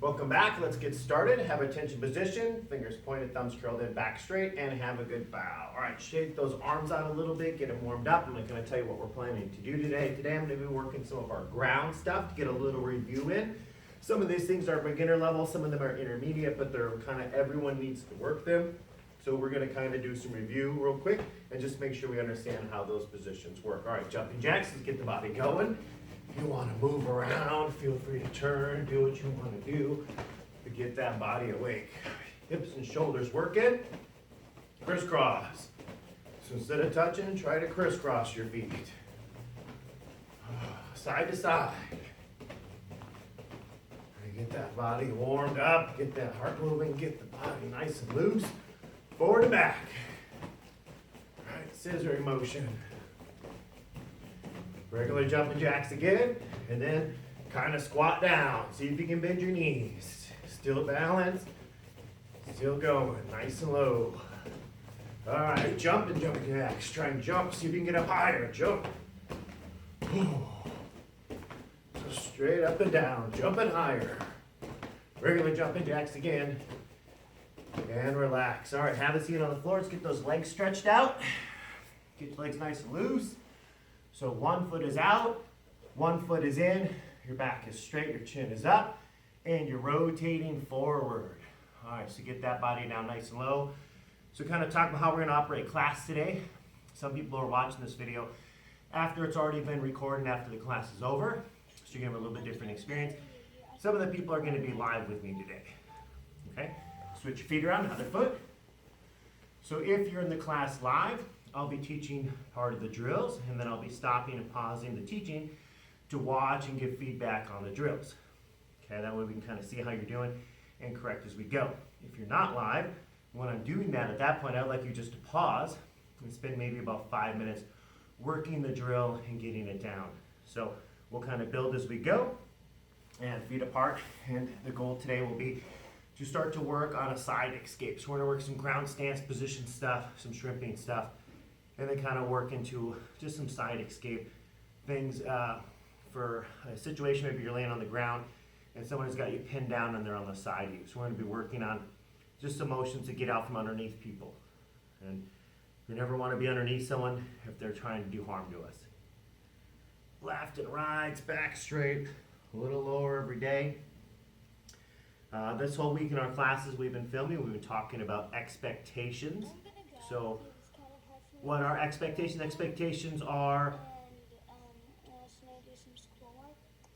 Welcome back. Let's get started. Have attention position, fingers pointed, thumbs curled in, back straight, and have a good bow. All right, shake those arms out a little bit, get them warmed up. I'm going to tell you what we're planning to do today. Today I'm going to be working some of our ground stuff to get a little review in. Some of these things are beginner level, some of them are intermediate, but they're kind of everyone needs to work them. So we're going to kind of do some review real quick and just make sure we understand how those positions work. All right, jumping jacks, let's get the body going. If you want to move around, feel free to turn, do what you want to do to get that body awake. Hips and shoulders working. Crisscross. So instead of touching, try to crisscross your feet. Side to side. Get that body warmed up, get that heart moving, get the body nice and loose. Forward and back. All right, scissoring motion. Regular jumping jacks again, and then kind of squat down. See if you can bend your knees. Still balanced, still going, nice and low. All right, jumping jacks. Try and jump, see if you can get up higher. Jump. So straight up and down, jumping higher. Regular jumping jacks again. And relax. All right, have a seat on the floor. Let's get those legs stretched out. Get your legs nice and loose. So one foot is out, one foot is in, your back is straight, your chin is up, and you're rotating forward. All right, so get that body down nice and low. So kind of talk about how we're gonna operate class today. Some people are watching this video after it's already been recorded, after the class is over. So you're gonna have a little bit different experience. Some of the people are gonna be live with me today, okay? Switch your feet around, other foot. So if you're in the class live, I'll be teaching part of the drills, and then I'll be stopping and pausing the teaching to watch and give feedback on the drills. Okay, that way we can kind of see how you're doing and correct as we go. If you're not live, when I'm doing that, at that point, I'd like you just to pause and spend maybe about 5 minutes working the drill and getting it down. So we'll kind of build as we go, and feet apart, and the goal today will be to start to work on a side escape. So we're gonna work some ground stance position stuff, some shrimping stuff, and then kind of work into just some side escape things for a situation. Maybe you're laying on the ground and someone has got you pinned down and they're on the side of you. So we're going to be working on just some motions to get out from underneath people. And you never want to be underneath someone if they're trying to do harm to us. Left and right, back straight, a little lower every day. This whole week in our classes we've been filming, we've been talking about expectations. So what our expectations are.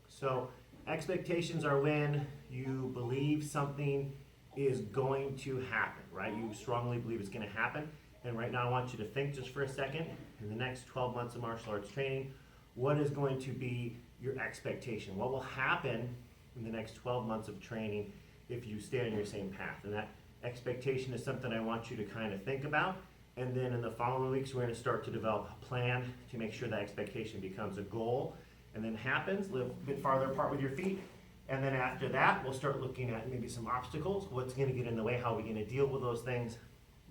So expectations are when you believe something is going to happen, right? You strongly believe it's going to happen. And right now I want you to think just for a second, in the next 12 months of martial arts training, what is going to be your expectation? What will happen in the next 12 months of training if you stay on your same path? And that expectation is something I want you to kind of think about. And then in the following weeks, we're going to start to develop a plan to make sure that expectation becomes a goal and then happens. Live a bit farther apart with your feet. And then after that, we'll start looking at maybe some obstacles. What's going to get in the way? How are we going to deal with those things?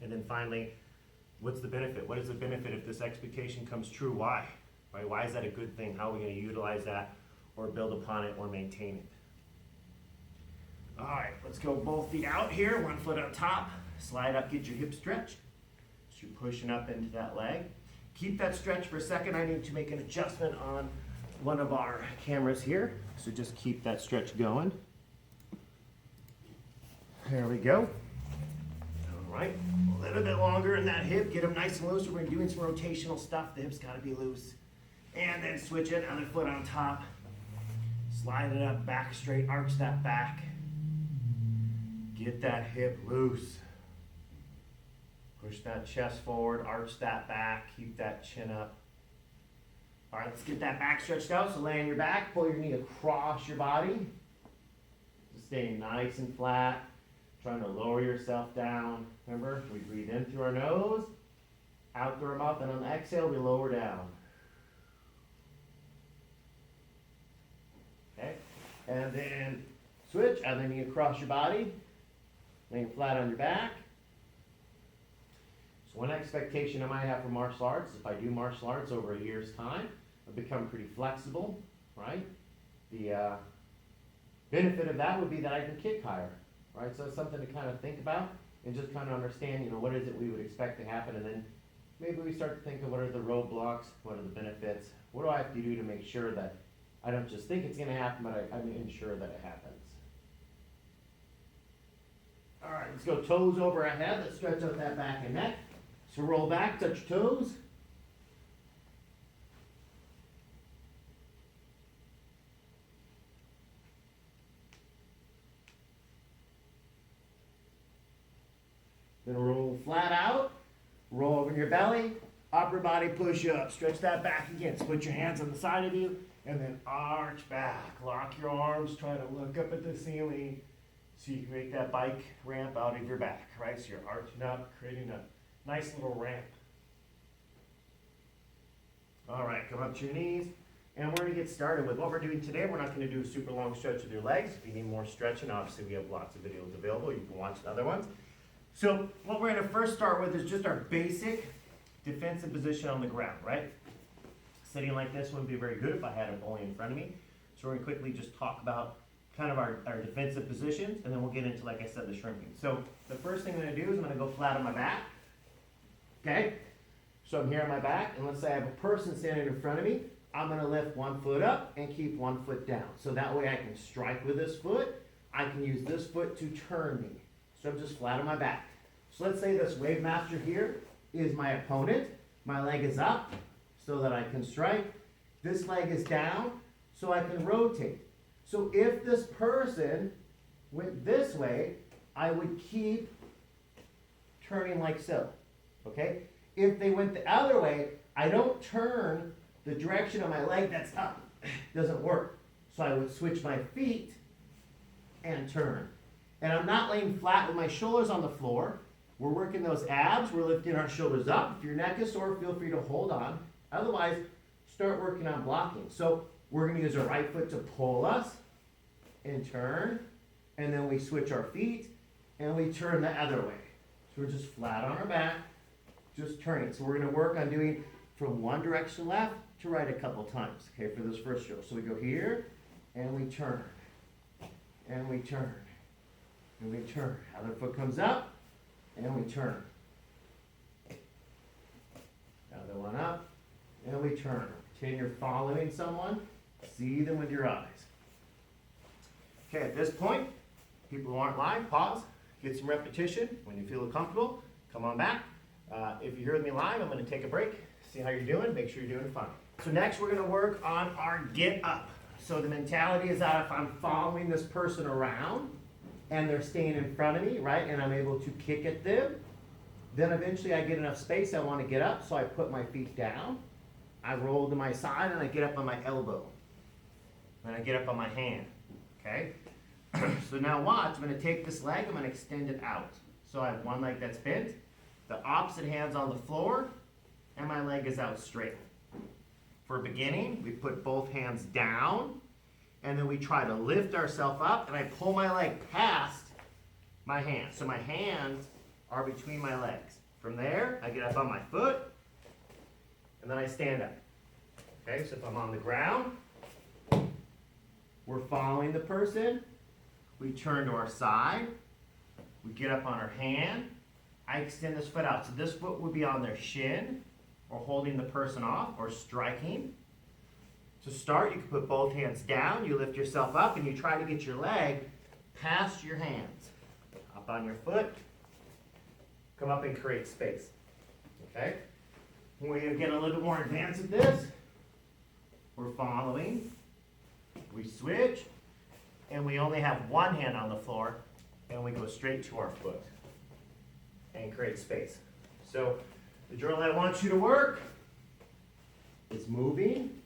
And then finally, what's the benefit? What is the benefit if this expectation comes true? Why? Right? Why is that a good thing? How are we going to utilize that or build upon it or maintain it? All right, let's go both feet out here. One foot on top. Slide up, get your hips stretched. You're pushing up into that leg. Keep that stretch for a second. I need to make an adjustment on one of our cameras here. So just keep that stretch going. There we go. All right, a little bit longer in that hip. Get them nice and loose. We're doing some rotational stuff. The hips gotta be loose. And then switch it, other foot on top. Slide it up, back straight, arch that back. Get that hip loose. Push that chest forward, arch that back, keep that chin up. All right, let's get that back stretched out. So lay on your back, pull your knee across your body. Just staying nice and flat, trying to lower yourself down. Remember, we breathe in through our nose, out through our mouth, and on the exhale, we lower down. Okay, and then switch, other knee across your body, laying flat on your back. So one expectation I might have for martial arts, if I do martial arts over a year's time, I've become pretty flexible, right? The Benefit of that would be that I can kick higher, right? So it's something to kind of think about and just kind of understand, you know, what is it we would expect to happen, and then maybe we start to think of what are the roadblocks, what are the benefits, what do I have to do to make sure that I don't just think it's gonna happen, but I'm ensure that it happens. All right, let's go toes over our head. Let's stretch out that back and neck. So roll back, touch your toes. Then roll flat out, roll over your belly, upper body push up. Stretch that back again. So put your hands on the side of you, and then arch back. Lock your arms, try to look up at the ceiling so you can make that bike ramp out of your back, right? So you're arching up, creating a nice little ramp. All right, come up to your knees, and we're gonna get started with what we're doing today. We're not gonna do a super long stretch with your legs. If you need more stretching, obviously we have lots of videos available. You can watch the other ones. So what we're gonna first start with is just our basic defensive position on the ground, right? Sitting like this wouldn't be very good if I had a bully in front of me. So we're gonna quickly just talk about kind of our defensive positions, and then we'll get into, like I said, the shrimping. So the first thing I'm gonna do is I'm gonna go flat on my back, okay? So I'm here on my back, and let's say I have a person standing in front of me. I'm gonna lift one foot up and keep one foot down. So that way I can strike with this foot. I can use this foot to turn me. So I'm just flat on my back. So let's say this wave master here is my opponent. My leg is up so that I can strike. This leg is down so I can rotate. So if this person went this way, I would keep turning like so, okay? If they went the other way, I don't turn the direction of my leg that's up. Doesn't work. So I would switch my feet and turn. And I'm not laying flat with my shoulders on the floor. We're working those abs. We're lifting our shoulders up. If your neck is sore, feel free to hold on. Otherwise, start working on blocking. So we're going to use our right foot to pull us and turn. And then we switch our feet and we turn the other way. So we're just flat on our back, just turning. So we're going to work on doing from one direction left to right a couple times, okay, for this first drill. So we go here and we turn. And we turn. And we turn. Other foot comes up, and we turn. Other one up, and we turn. Pretend you're following someone. See them with your eyes. Okay, at this point, people who aren't live, pause, get some repetition. When you feel comfortable, come on back. If you heard me live, I'm going to take a break, see how you're doing, make sure you're doing fine. So next, we're going to work on our get up. So the mentality is that if I'm following this person around, and they're staying in front of me, right, and I'm able to kick at them, then eventually I get enough space, I want to get up, so I put my feet down, I roll to my side, and I get up on my elbow, and I get up on my hand, okay? So now watch, I'm going to take this leg, I'm going to extend it out. So I have one leg that's bent, the opposite hand's on the floor, and my leg is out straight. For beginning, we put both hands down, and then we try to lift ourselves up, and I pull my leg past my hands. So my hands are between my legs. From there, I get up on my foot, and then I stand up. Okay, so if I'm on the ground, we're following the person. We turn to our side. We get up on our hand. I extend this foot out. So this foot would be on their shin, or holding the person off, or striking. To start, you can put both hands down, you lift yourself up, and you try to get your leg past your hands. Up on your foot, come up and create space. Okay? When we get a little bit more advanced at this, we're following, we switch, and we only have one hand on the floor, and we go straight to our foot and create space. So the drill I want you to work is moving.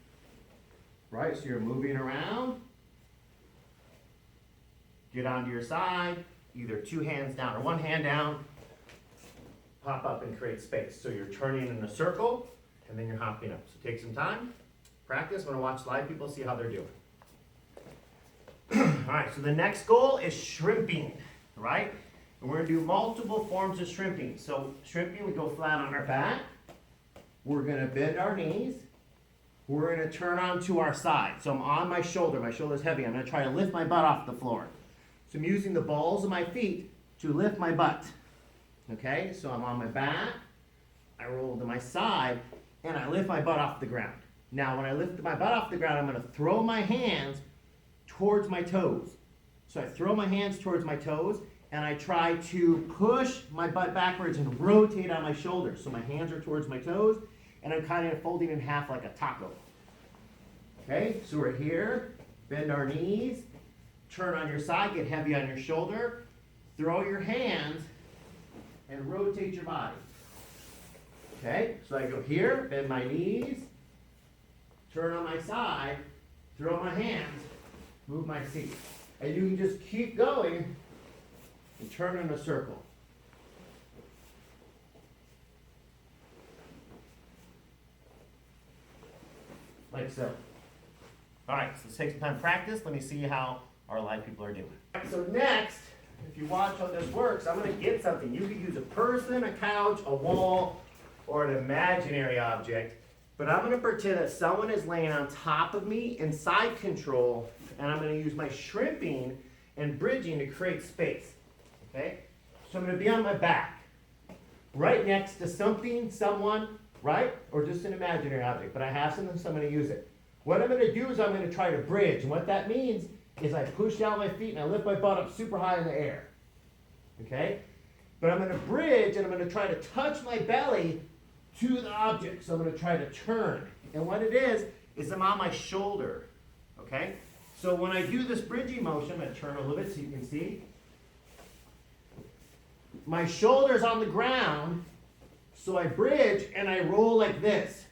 Right, so you're moving around, get onto your side, either two hands down or one hand down, pop up and create space. So you're turning in a circle, and then you're hopping up. So take some time, practice. I'm going to watch live people, see how they're doing. All right, so the next goal is shrimping, right? And we're going to do multiple forms of shrimping. So shrimping, we go flat on our back. We're going to bend our knees. We're gonna turn onto our side. So I'm on my shoulder's heavy. I'm gonna try to lift my butt off the floor. So I'm using the balls of my feet to lift my butt. Okay, so I'm on my back, I roll to my side, and I lift my butt off the ground. Now when I lift my butt off the ground, I'm gonna throw my hands towards my toes. So I throw my hands towards my toes, and I try to push my butt backwards and rotate on my shoulders. So my hands are towards my toes, and I'm kind of folding in half like a taco. Okay, so we're here, bend our knees, turn on your side, get heavy on your shoulder, throw your hands, and rotate your body. Okay, so I go here, bend my knees, turn on my side, throw my hands, move my seat. And you can just keep going and turn in a circle. Like so. All right, so let's take some time to practice. Let me see how our live people are doing. So next, if you watch how this works, I'm going to get something. You could use a person, a couch, a wall, or an imaginary object. But I'm going to pretend that someone is laying on top of me in side control, and I'm going to use my shrimping and bridging to create space. Okay? So I'm going to be on my back, right next to something, someone, right? Or just an imaginary object. But I have something, so I'm going to use it. What I'm going to do is I'm going to try to bridge. And what that means is I push down my feet and I lift my butt up super high in the air. Okay? But I'm going to bridge and I'm going to try to touch my belly to the object. So I'm going to try to turn. And what it is I'm on my shoulder. Okay? So when I do this bridging motion, I'm going to turn a little bit so you can see. My shoulder's on the ground, so I bridge and I roll like this.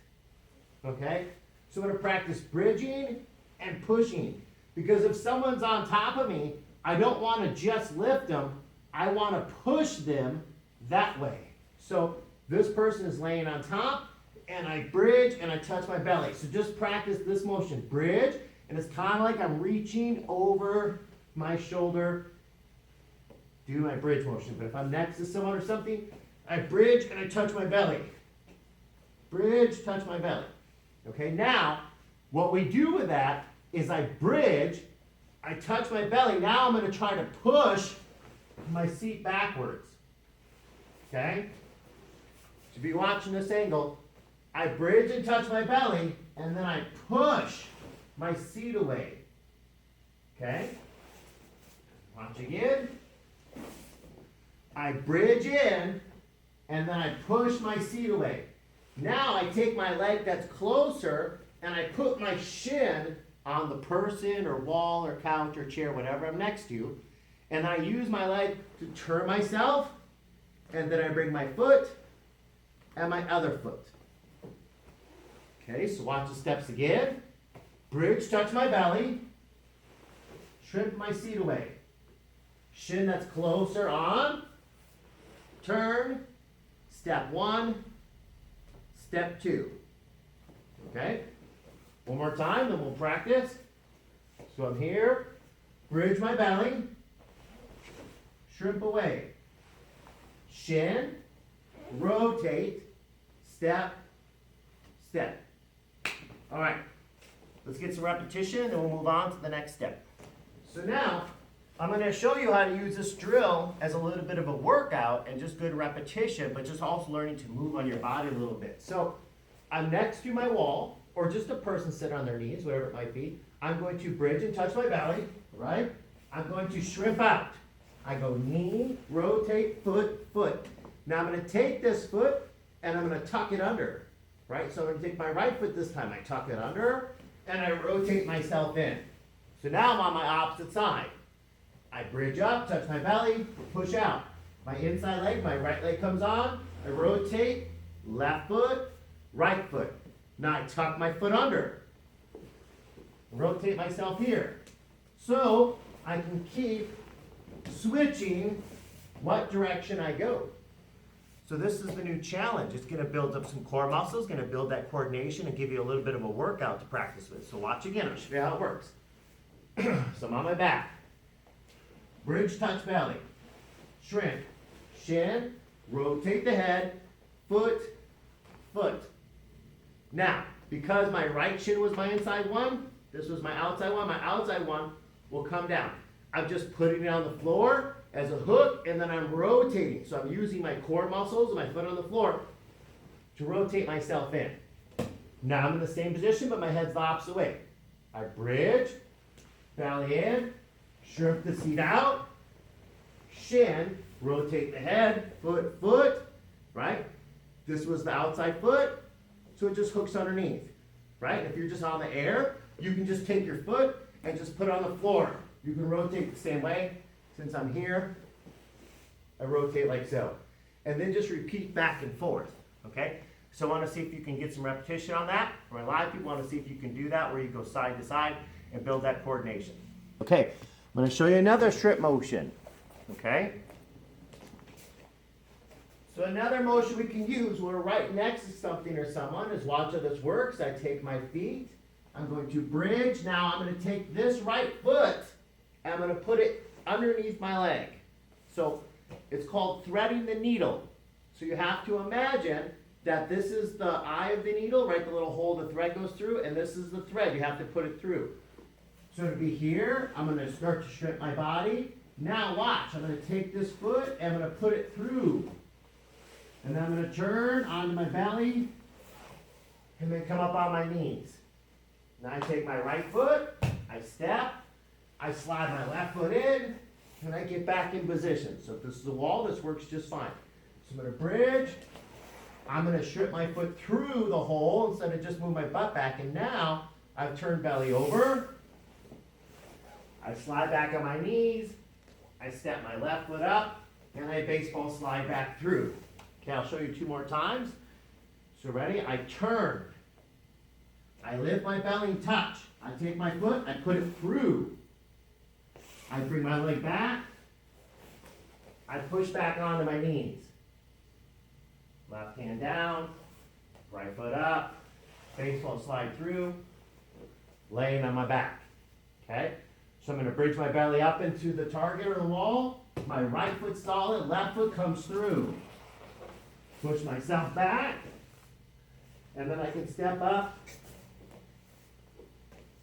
Okay? So I'm going to practice bridging and pushing. Because if someone's on top of me, I don't want to just lift them. I want to push them that way. So this person is laying on top, and I bridge and I touch my belly. So just practice this motion. Bridge, and it's kind of like I'm reaching over my shoulder. Do my bridge motion. But if I'm next to someone or something, I bridge and I touch my belly. Bridge, touch my belly. Okay, now, what we do with that is I bridge, I touch my belly. Now I'm going to try to push my seat backwards. Okay? To be watching this angle, I bridge and touch my belly, and then I push my seat away. Okay? Watch again. I bridge in, and then I push my seat away. Now I take my leg that's closer and I put my shin on the person or wall or couch or chair, whatever I'm next to, and I use my leg to turn myself, and then I bring my foot and my other foot. Okay, so watch the steps again. Bridge, touch my belly, shrimp my seat away. Shin that's closer on, turn, step one, step two. Okay? One more time, then we'll practice. So I'm here, bridge my belly, shrimp away. Shin, rotate, step, step. All right, let's get some repetition and we'll move on to the next step. So now, I'm going to show you how to use this drill as a little bit of a workout and just good repetition, but just also learning to move on your body a little bit. So I'm next to my wall, or just a person sitting on their knees, whatever it might be. I'm going to bridge and touch my belly, right? I'm going to shrimp out. I go knee, rotate, foot, foot. Now I'm going to take this foot and I'm going to tuck it under, right? So I'm going to take my right foot this time. I tuck it under and I rotate myself in. So now I'm on my opposite side. I bridge up, touch my belly, push out. My inside leg, my right leg comes on. I rotate, left foot, right foot. Now I tuck my foot under. Rotate myself here. So I can keep switching what direction I go. So this is the new challenge. It's going to build up some core muscles, going to build that coordination and give you a little bit of a workout to practice with. So watch again. I'll show you how it works. So I'm on my back. Bridge, touch belly. Shrimp. Shin. Rotate the head. Foot. Foot. Now, because my right shin was my inside one, this was my outside one will come down. I'm just putting it on the floor as a hook, and then I'm rotating. So I'm using my core muscles and my foot on the floor to rotate myself in. Now I'm in the same position, but my head's the opposite way. I bridge, belly in, shrimp the seat out, shin, rotate the head, foot, right? This was the outside foot, so it just hooks underneath, right? If you're just on the air, you can just take your foot and just put it on the floor. You can rotate the same way. Since I'm here, I rotate like so. And then just repeat back and forth, okay? So I want to see if you can get some repetition on that. For my live people, I want to see if you can do that where you go side to side and build that coordination. Okay, I'm going to show you another strip motion, okay? So another motion we can use when we're right next to something or someone is watch how this works. I take my feet. I'm going to bridge. Now I'm going to take this right foot and I'm going to put it underneath my leg. So it's called threading the needle. So you have to imagine that this is the eye of the needle, right? The little hole the thread goes through, and this is the thread. You have to put it through. So to be here, I'm going to start to strip my body. Now watch. I'm going to take this foot and I'm going to put it through. And then I'm going to turn onto my belly and then come up on my knees. Now I take my right foot, I step, I slide my left foot in, and I get back in position. So if this is a wall, this works just fine. So I'm going to bridge. I'm going to strip my foot through the hole instead of just move my butt back. And now I've turned belly over. I slide back on my knees. I step my left foot up, and I baseball slide back through. Okay, I'll show you 2 more times. So ready? I turn. I lift my belly and touch. I take my foot, I put it through. I bring my leg back. I push back onto my knees. Left hand down, right foot up, baseball slide through, laying on my back. Okay? So I'm going to bridge my belly up into the target or the wall. My right foot's solid, left foot comes through. Push myself back, and then I can step up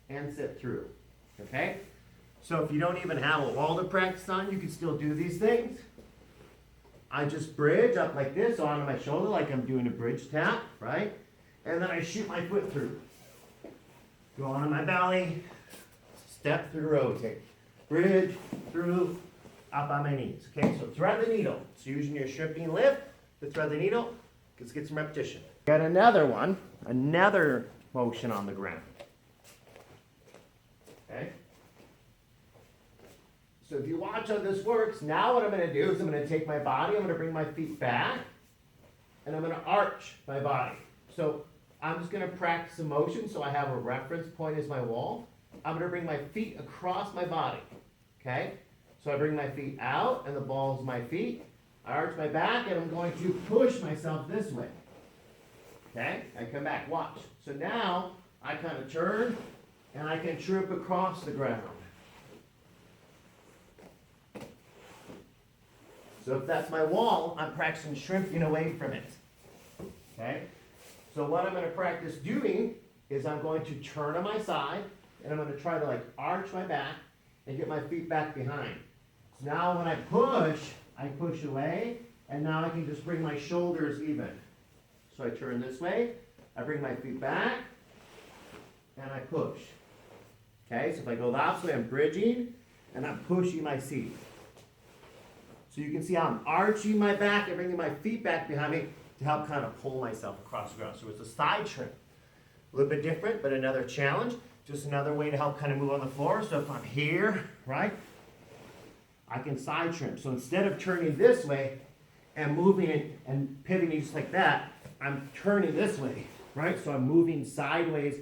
and sit through. Okay? So if you don't even have a wall to practice on, you can still do these things. I just bridge up like this onto my shoulder like I'm doing a bridge tap, right? And then I shoot my foot through. Go onto my belly, step through, rotate. Bridge, through, up on my knees. Okay, so thread the needle. So using your shrimping lift to thread the needle, let's get some repetition. Got another one, another motion on the ground. Okay? So if you watch how this works, now what I'm going to do is I'm going to take my body, I'm going to bring my feet back, and I'm going to arch my body. So I'm just going to practice a motion so I have a reference point as my wall. I'm going to bring my feet across my body. Okay? So I bring my feet out, and the ball is my feet. I arch my back, and I'm going to push myself this way. Okay? I come back. Watch. So now I kind of turn, and I can trip across the ground. So if that's my wall, I'm practicing shrimping away from it. Okay? So what I'm going to practice doing is I'm going to turn on my side, and I'm going to try to like arch my back and get my feet back behind. So now when I push away, and now I can just bring my shoulders even. So I turn this way, I bring my feet back, and I push. Okay, so if I go the opposite way, I'm bridging, and I'm pushing my seat. So you can see how I'm arching my back and bringing my feet back behind me to help kind of pull myself across the ground. So it's a side trim. A little bit different, but another challenge. Just another way to help kind of move on the floor. So if I'm here, right, I can side trim. So instead of turning this way and moving it and pivoting just like that, I'm turning this way, right? So I'm moving sideways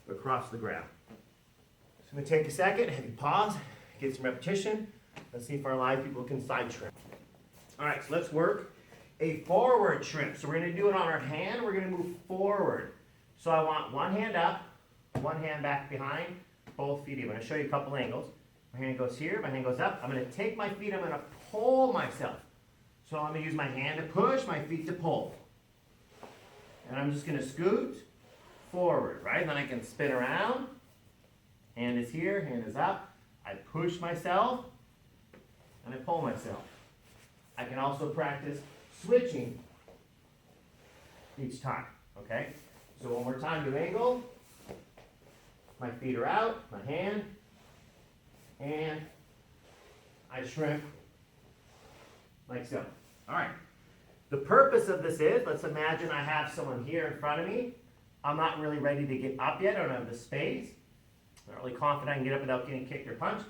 across the ground. So I'm going to take a second, have you pause, get some repetition. Let's see if our live people can side trim. All right, so let's work a forward trim. So we're going to do it on our hand. We're going to move forward. So I want one hand up, one hand back behind, both feet in. I'm going to show you a couple angles. My hand goes here, my hand goes up. I'm going to take my feet, I'm going to pull myself. So I'm going to use my hand to push, my feet to pull. And I'm just going to scoot, forward, right? And then I can spin around. Hand is here, hand is up. I push myself, and I pull myself. I can also practice switching each time, okay? So one more time, new angle. My feet are out, my hand, and I shrimp like so. All right. The purpose of this is, let's imagine I have someone here in front of me. I'm not really ready to get up yet. I don't have the space. I'm not really confident I can get up without getting kicked or punched.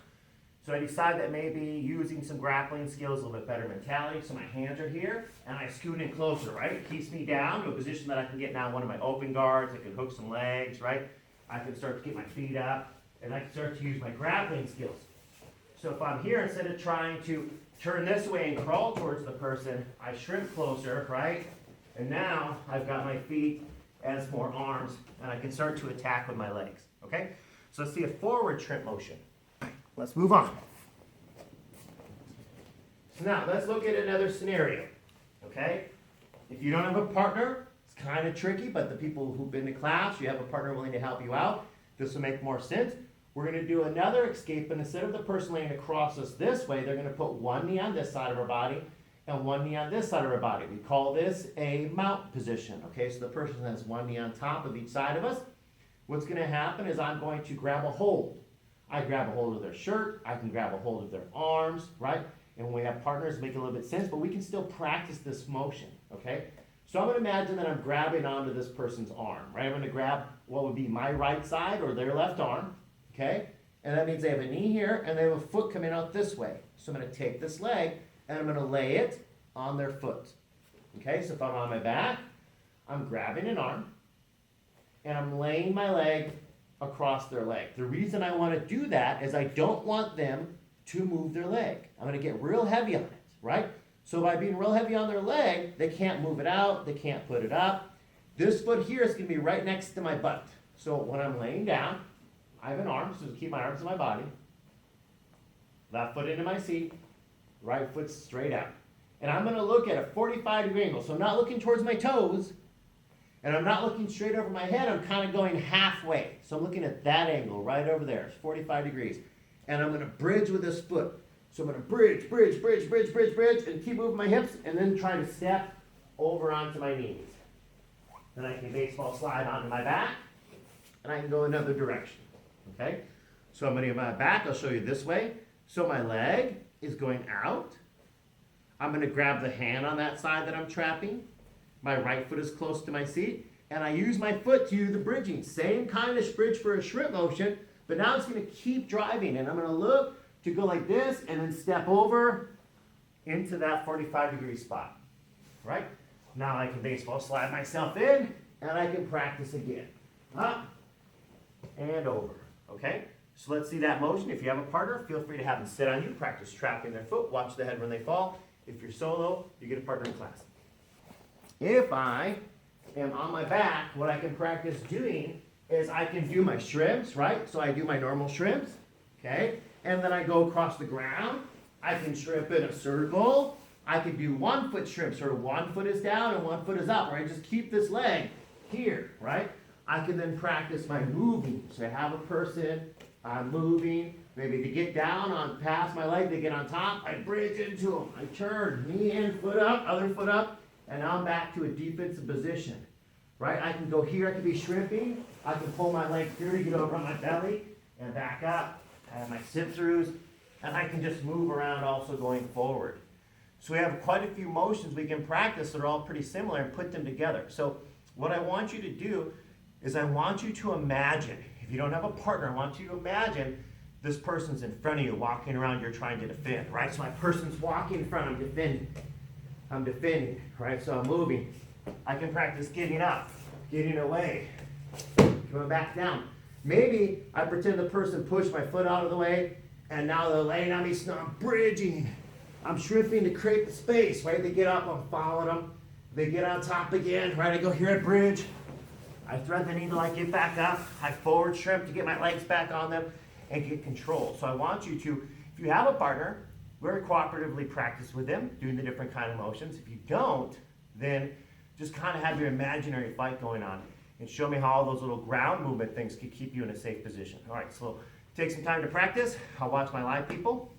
So I decide that maybe using some grappling skills, a little bit better mentality. So my hands are here, and I scoot in closer, right? It keeps me down to a position that I can get now one of my open guards. I can hook some legs, right? I can start to get my feet up, and I can start to use my grappling skills. So if I'm here, instead of trying to turn this way and crawl towards the person, I shrimp closer, right? And now I've got my feet as more arms, and I can start to attack with my legs, okay? So let's see a forward shrimp motion. Let's move on. So now let's look at another scenario, okay? If you don't have a partner, it's kind of tricky, but the people who've been to class, you have a partner willing to help you out, this will make more sense. We're going to do another escape, and instead of the person laying across us this way, they're going to put one knee on this side of our body and one knee on this side of our body. We call this a mount position, okay? So the person has one knee on top of each side of us. What's going to happen is I'm going to grab a hold. I grab a hold of their shirt, I can grab a hold of their arms, right? And when we have partners, make a little bit of sense, but we can still practice this motion, okay? So I'm going to imagine that I'm grabbing onto this person's arm, right? I'm going to grab what would be my right side or their left arm, okay? And that means they have a knee here and they have a foot coming out this way. So I'm going to take this leg and I'm going to lay it on their foot, okay? So if I'm on my back, I'm grabbing an arm and I'm laying my leg across their leg. The reason I want to do that is I don't want them to move their leg. I'm going to get real heavy on it, right? So by being real heavy on their leg, they can't move it out, they can't put it up. This foot here is going to be right next to my butt. So when I'm laying down, I have an arm, so keep my arms in my body. Left foot into my seat, right foot straight out. And I'm going to look at a 45-degree angle. So I'm not looking towards my toes, and I'm not looking straight over my head. I'm kind of going halfway. So I'm looking at that angle right over there. It's 45 degrees. And I'm going to bridge with this foot. So I'm going to bridge, bridge, bridge, bridge, bridge, bridge, and keep moving my hips, and then try to step over onto my knees. Then I can baseball slide onto my back, and I can go another direction. Okay? So I'm going to get my back. I'll show you this way. So my leg is going out. I'm going to grab the hand on that side that I'm trapping. My right foot is close to my seat, and I use my foot to do the bridging. Same kind of bridge for a shrimp motion, but now it's going to keep driving, and I'm going to look to go like this and then step over into that 45-degree spot, right? Now I can baseball slide myself in, and I can practice again. Up and over, okay? So let's see that motion. If you have a partner, feel free to have them sit on you, practice trapping their foot, watch the head when they fall. If you're solo, you get a partner in class. If I am on my back, what I can practice doing is I can do my shrimps, right? So I do my normal shrimps, okay? And then I go across the ground. I can shrimp in a circle. I can do 1 foot shrimp, sort of 1 foot is down and 1 foot is up, right? Just keep this leg here, right? I can then practice my moving. So I have a person, I'm moving, maybe to get down on past my leg, to get on top, I bridge into them. I turn, knee in, foot up, other foot up, and now I'm back to a defensive position, right? I can go here, I can be shrimping. I can pull my leg through to get over on my belly and back up. I have my sit-throughs, and I can just move around also going forward. So we have quite a few motions we can practice that are all pretty similar and put them together. So what I want you to do is I want you to imagine, if you don't have a partner, I want you to imagine this person's in front of you, walking around, you're trying to defend, right? So my person's walking in front, I'm defending, right? So I'm moving. I can practice getting up, getting away, coming back down. Maybe I pretend the person pushed my foot out of the way, and now they're laying on me, so I'm bridging. I'm shrimping to create the space, right? They get up, I'm following them. They get on top again, right? I go here at bridge. I thread the needle, I get back up. I forward shrimp to get my legs back on them and get control. So I want you to, if you have a partner, very cooperatively practice with them, doing the different kind of motions. If you don't, then just kind of have your imaginary fight going on. and show me how all those little ground movement things can keep you in a safe position. All right, so take some time to practice. I'll watch my live people.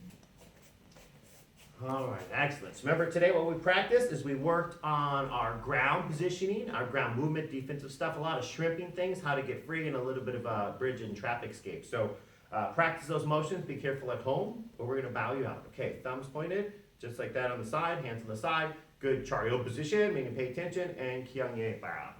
All right, excellent. So remember today what we practiced is we worked on our ground positioning, our ground movement, defensive stuff, a lot of shrimping things, how to get free, and a little bit of a bridge and traffic escape. So practice those motions, be careful at home, or we're gonna bow you out. Okay, thumbs pointed, just like that on the side, hands on the side. Good chariot position, meaning pay attention, and kyungye bara.